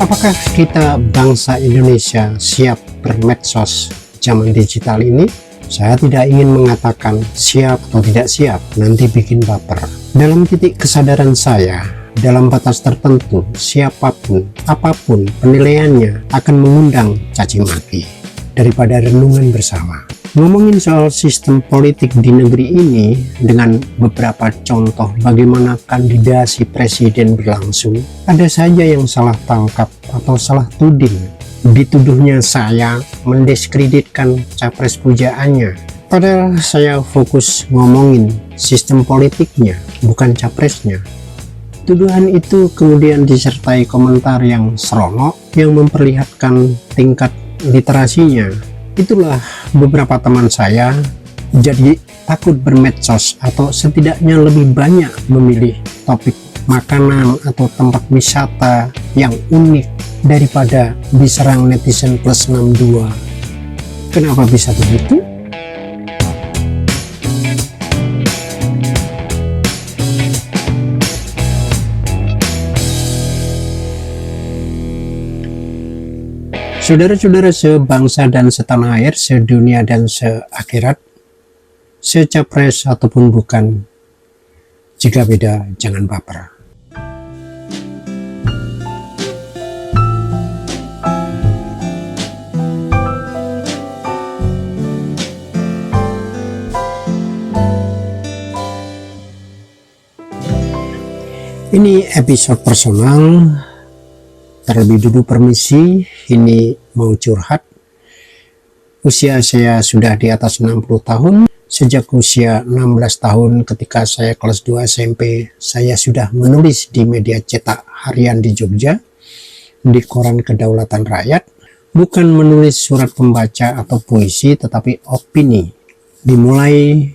Apakah kita bangsa Indonesia siap bermedsos zaman digital ini? Saya tidak ingin mengatakan siap atau tidak siap, nanti bikin baper. Dalam titik kesadaran saya, dalam batas tertentu, siapapun, apapun penilaiannya akan mengundang caci maki daripada renungan bersama. Ngomongin soal sistem politik di negeri ini dengan beberapa contoh bagaimana kandidasi presiden berlangsung, ada saja yang salah tangkap atau salah tuding. Dituduhnya saya mendiskreditkan capres pujaannya, padahal saya fokus ngomongin sistem politiknya, bukan capresnya. Tuduhan itu kemudian disertai komentar yang seronok yang memperlihatkan tingkat literasinya. Itulah beberapa teman saya jadi takut bermedsos atau setidaknya lebih banyak memilih topik makanan atau tempat wisata yang unik daripada diserang netizen plus 62. Kenapa bisa begitu? Saudara-saudara sebangsa dan setanah air, sedunia dan seakhirat, secapres ataupun bukan, jika beda jangan baper. Ini episode personal. Terlebih dulu permisi, ini mau curhat. Usia saya sudah di atas 60 tahun. Sejak usia 16 tahun ketika saya kelas 2 SMP, saya sudah menulis di media cetak harian di Jogja, di koran Kedaulatan Rakyat. Bukan menulis surat pembaca atau puisi, tetapi opini. Dimulai,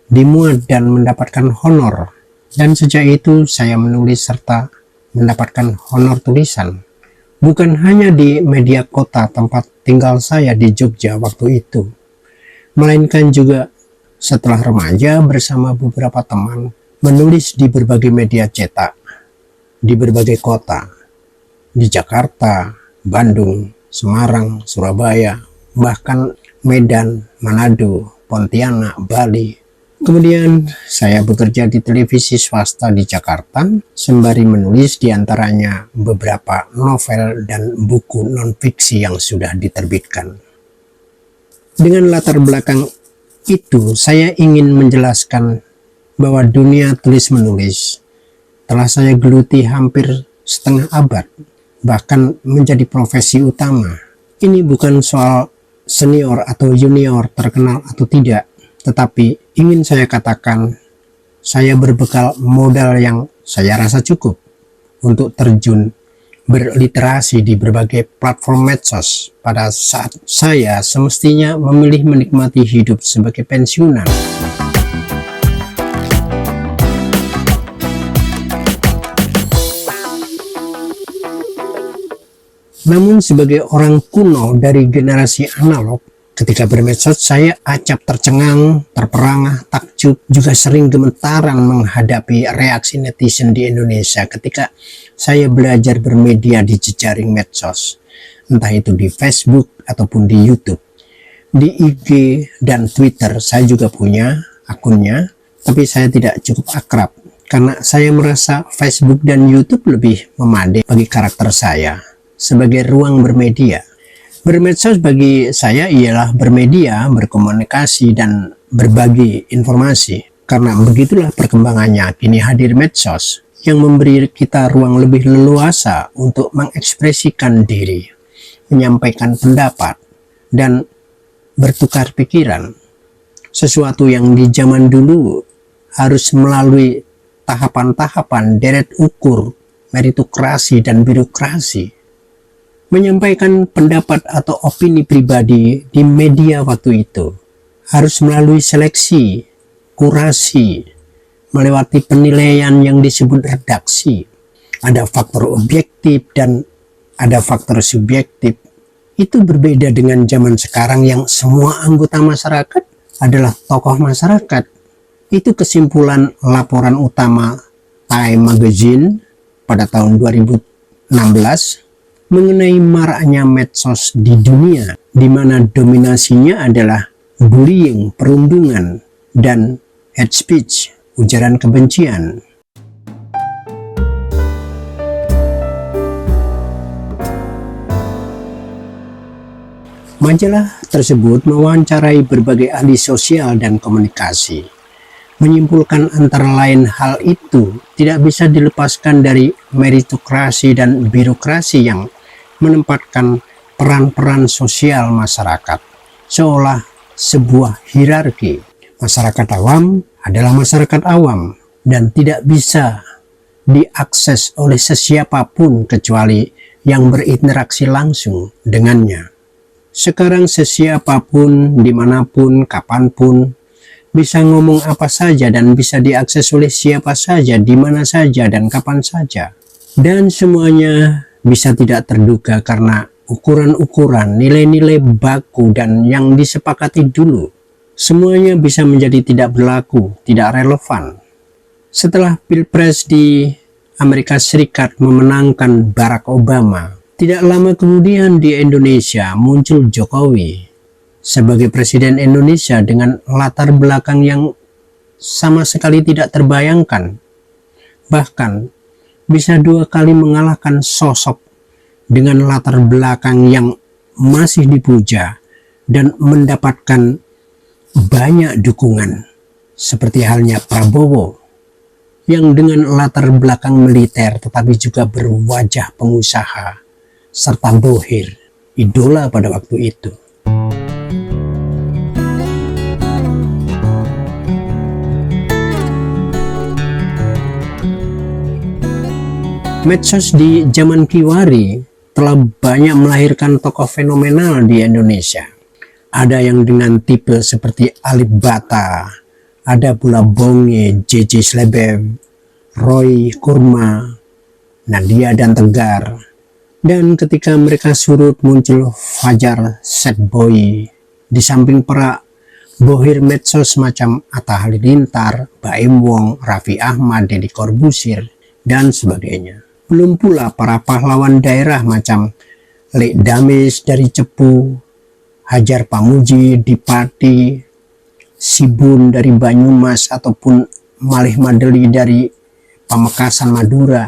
dimuat dan mendapatkan honor. Dan sejak itu saya menulis serta mendapatkan honor tulisan. Bukan hanya di media kota tempat tinggal saya di Jogja waktu itu, melainkan juga setelah remaja bersama beberapa teman menulis di berbagai media cetak, di berbagai kota, di Jakarta, Bandung, Semarang, Surabaya, bahkan Medan, Manado, Pontianak, Bali. Kemudian saya bekerja di televisi swasta di Jakarta, sembari menulis diantaranya beberapa novel dan buku non-fiksi yang sudah diterbitkan. Dengan latar belakang itu, saya ingin menjelaskan bahwa dunia tulis-menulis telah saya geluti hampir setengah abad, bahkan menjadi profesi utama. Ini bukan soal senior atau junior, terkenal atau tidak, tetapi ingin saya katakan, saya berbekal modal yang saya rasa cukup untuk terjun berliterasi di berbagai platform medsos pada saat saya semestinya memilih menikmati hidup sebagai pensiunan. Namun sebagai orang kuno dari generasi analog, ketika bermedsos saya acap tercengang, terperangah, takjub, juga sering gemetaran menghadapi reaksi netizen di Indonesia ketika saya belajar bermedia di jejaring medsos, entah itu di Facebook ataupun di YouTube. Di IG dan Twitter saya juga punya akunnya, tapi saya tidak cukup akrab karena saya merasa Facebook dan YouTube lebih memadai bagi karakter saya sebagai ruang bermedia. Bermedsos bagi saya ialah bermedia, berkomunikasi, dan berbagi informasi. Karena begitulah perkembangannya, kini hadir medsos yang memberi kita ruang lebih leluasa untuk mengekspresikan diri, menyampaikan pendapat, dan bertukar pikiran. Sesuatu yang di zaman dulu harus melalui tahapan-tahapan deret ukur, meritokrasi, dan birokrasi. Menyampaikan pendapat atau opini pribadi di media waktu itu harus melalui seleksi, kurasi, melewati penilaian yang disebut redaksi. Ada faktor objektif dan ada faktor subjektif. Itu berbeda dengan zaman sekarang yang semua anggota masyarakat adalah tokoh masyarakat. Itu kesimpulan laporan utama Time Magazine pada tahun 2016. mengenai maraknya medsos di dunia, di mana dominasinya adalah bullying, perundungan, dan hate speech, ujaran kebencian. Majalah tersebut mewawancarai berbagai ahli sosial dan komunikasi, menyimpulkan antara lain hal itu tidak bisa dilepaskan dari meritokrasi dan birokrasi yang menempatkan peran-peran sosial masyarakat seolah sebuah hierarki. Masyarakat awam adalah masyarakat awam dan tidak bisa diakses oleh sesiapapun kecuali yang berinteraksi langsung dengannya. Sekarang sesiapapun, dimanapun, kapanpun, bisa ngomong apa saja dan bisa diakses oleh siapa saja, di mana saja, dan kapan saja. Dan semuanya bisa tidak terduga karena ukuran-ukuran, nilai-nilai baku dan yang disepakati dulu. Semuanya bisa menjadi tidak berlaku, tidak relevan. Setelah Pilpres di Amerika Serikat memenangkan Barack Obama, tidak lama kemudian di Indonesia muncul Jokowi sebagai Presiden Indonesia dengan latar belakang yang sama sekali tidak terbayangkan. Bahkan bisa 2 kali mengalahkan sosok dengan latar belakang yang masih dipuja dan mendapatkan banyak dukungan, seperti halnya Prabowo yang dengan latar belakang militer tetapi juga berwajah pengusaha serta bohir, idola pada waktu itu. Medsos di zaman Kiwari telah banyak melahirkan tokoh fenomenal di Indonesia. Ada yang dengan tipe seperti Alif Bata, ada pula Bonge, JJ Slebem, Roy Kurma, Nadia dan Tegar. Dan ketika mereka surut muncul Fajar Setboy, di samping para bohir medsos macam Atta Halilintar, Baim Wong, Raffi Ahmad, Deddy Corbuzier, dan sebagainya. Belum pula para pahlawan daerah macam Lek Damis dari Cepu, Hajar Pamuji di Pati, Sibun dari Banyumas ataupun Malih Madeli dari Pamekasan Madura,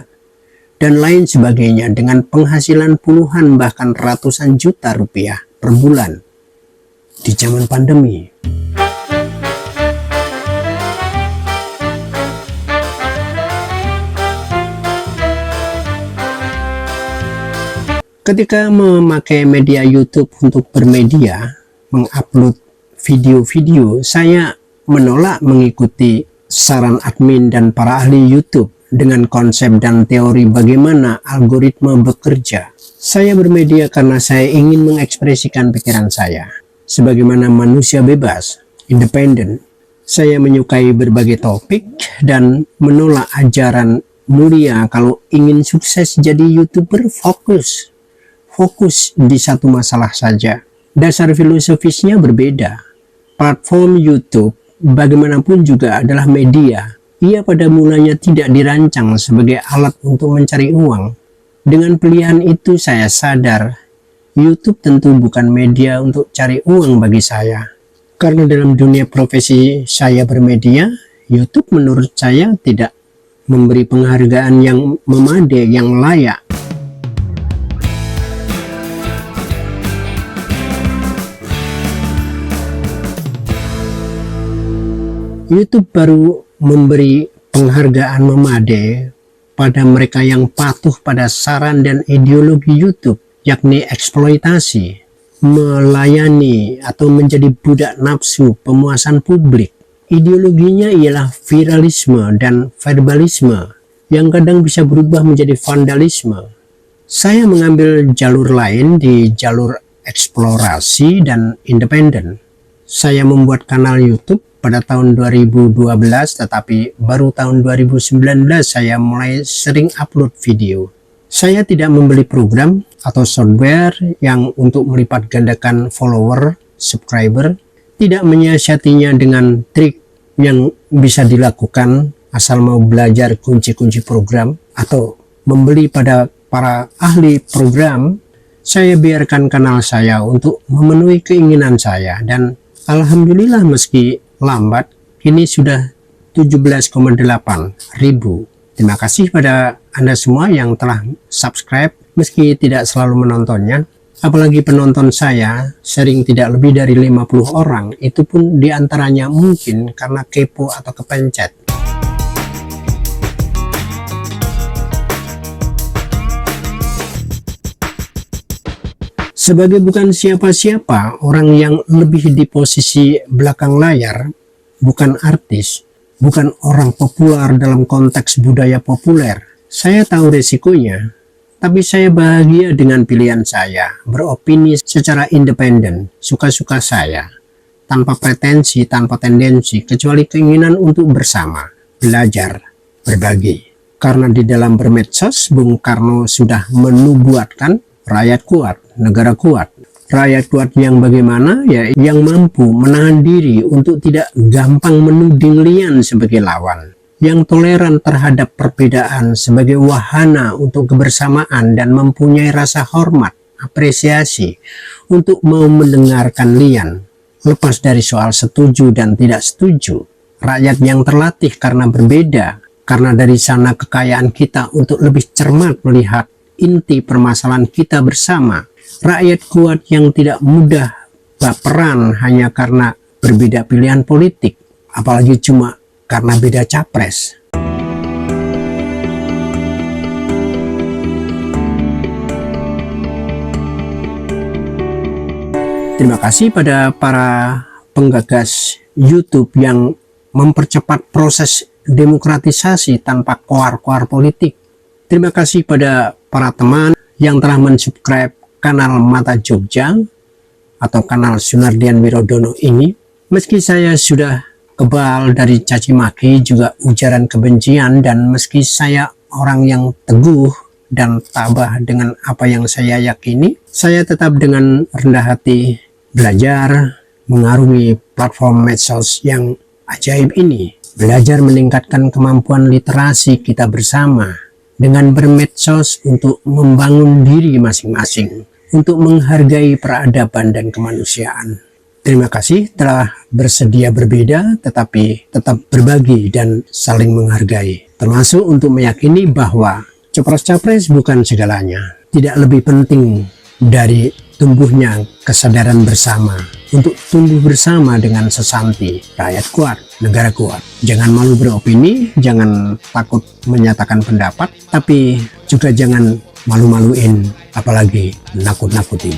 dan lain sebagainya dengan penghasilan puluhan bahkan ratusan juta rupiah per bulan di zaman pandemi. Ketika memakai media YouTube untuk bermedia, mengupload video-video, saya menolak mengikuti saran admin dan para ahli YouTube dengan konsep dan teori bagaimana algoritma bekerja. Saya bermedia karena saya ingin mengekspresikan pikiran saya. Sebagaimana manusia bebas, independen, saya menyukai berbagai topik dan menolak ajaran mulia kalau ingin sukses jadi YouTuber fokus di satu masalah saja. Dasar filosofisnya berbeda. Platform YouTube bagaimanapun juga adalah media. Ia pada mulanya tidak dirancang sebagai alat untuk mencari uang. Dengan pilihan itu saya sadar YouTube tentu bukan media untuk cari uang bagi saya. Karena dalam dunia profesi saya bermedia, YouTube menurut saya tidak memberi penghargaan yang memadai, yang layak. YouTube baru memberi penghargaan memadai pada mereka yang patuh pada saran dan ideologi YouTube, yakni eksploitasi, melayani atau menjadi budak nafsu pemuasan publik. Ideologinya ialah viralisme dan verbalisme yang kadang bisa berubah menjadi vandalisme. Saya mengambil jalur lain di jalur eksplorasi dan independen. Saya membuat kanal YouTube pada tahun 2012, tetapi baru tahun 2019 saya mulai sering upload video. Saya tidak membeli program atau software yang untuk melipat gandakan follower, subscriber, tidak menyiasatinya dengan trik yang bisa dilakukan asal mau belajar kunci-kunci program atau membeli pada para ahli program Saya biarkan kanal saya untuk memenuhi keinginan saya, dan alhamdulillah meski lambat, kini sudah 17,8 ribu. Terima kasih pada Anda semua yang telah subscribe meski tidak selalu menontonnya. Apalagi penonton saya sering tidak lebih dari 50 orang, itu pun diantaranya mungkin karena kepo atau kepencet. Sebagai bukan siapa-siapa, orang yang lebih di posisi belakang layar, bukan artis, bukan orang populer dalam konteks budaya populer. Saya tahu resikonya, tapi saya bahagia dengan pilihan saya, beropini secara independen, suka-suka saya, tanpa pretensi, tanpa tendensi, kecuali keinginan untuk bersama, belajar, berbagi. Karena di dalam bermedsos, Bung Karno sudah menubuatkan rakyat kuat, negara kuat. Rakyat kuat yang bagaimana? Ya, yang mampu menahan diri untuk tidak gampang menuding lian sebagai lawan. Yang toleran terhadap perbedaan sebagai wahana untuk kebersamaan dan mempunyai rasa hormat, apresiasi untuk mau mendengarkan lian. Lepas dari soal setuju dan tidak setuju. Rakyat yang terlatih karena berbeda. Karena dari sana kekayaan kita untuk lebih cermat melihat inti permasalahan kita bersama. Rakyat kuat yang tidak mudah baperan hanya karena berbeda pilihan politik, apalagi cuma karena beda capres. Terima kasih pada para penggagas YouTube yang mempercepat proses demokratisasi tanpa koar-koar politik. Terima kasih pada para teman yang telah mensubscribe kanal Mata Jogja atau kanal Sunardian Wirodono ini. Meski saya sudah kebal dari caci maki, juga ujaran kebencian, dan meski saya orang yang teguh dan tabah dengan apa yang saya yakini, saya tetap dengan rendah hati belajar mengarungi platform medsos yang ajaib ini. Belajar meningkatkan kemampuan literasi kita bersama dengan bermedsos untuk membangun diri masing-masing, untuk menghargai peradaban dan kemanusiaan. Terima kasih telah bersedia berbeda, tetapi tetap berbagi dan saling menghargai. Termasuk untuk meyakini bahwa capres-capres bukan segalanya. Tidak lebih penting dari tumbuhnya kesadaran bersama, untuk tumbuh bersama dengan sesanti, rakyat kuat, negara kuat. Jangan malu beropini, jangan takut menyatakan pendapat, tapi juga jangan malu-maluin, apalagi nakut-nakutin.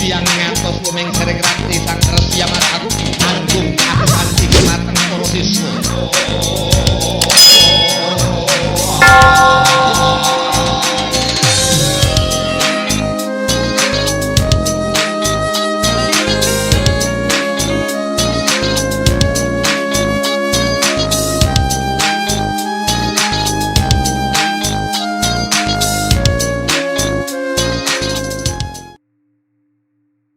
Yang ngatos lumeng sereng rakti sang resya mas aku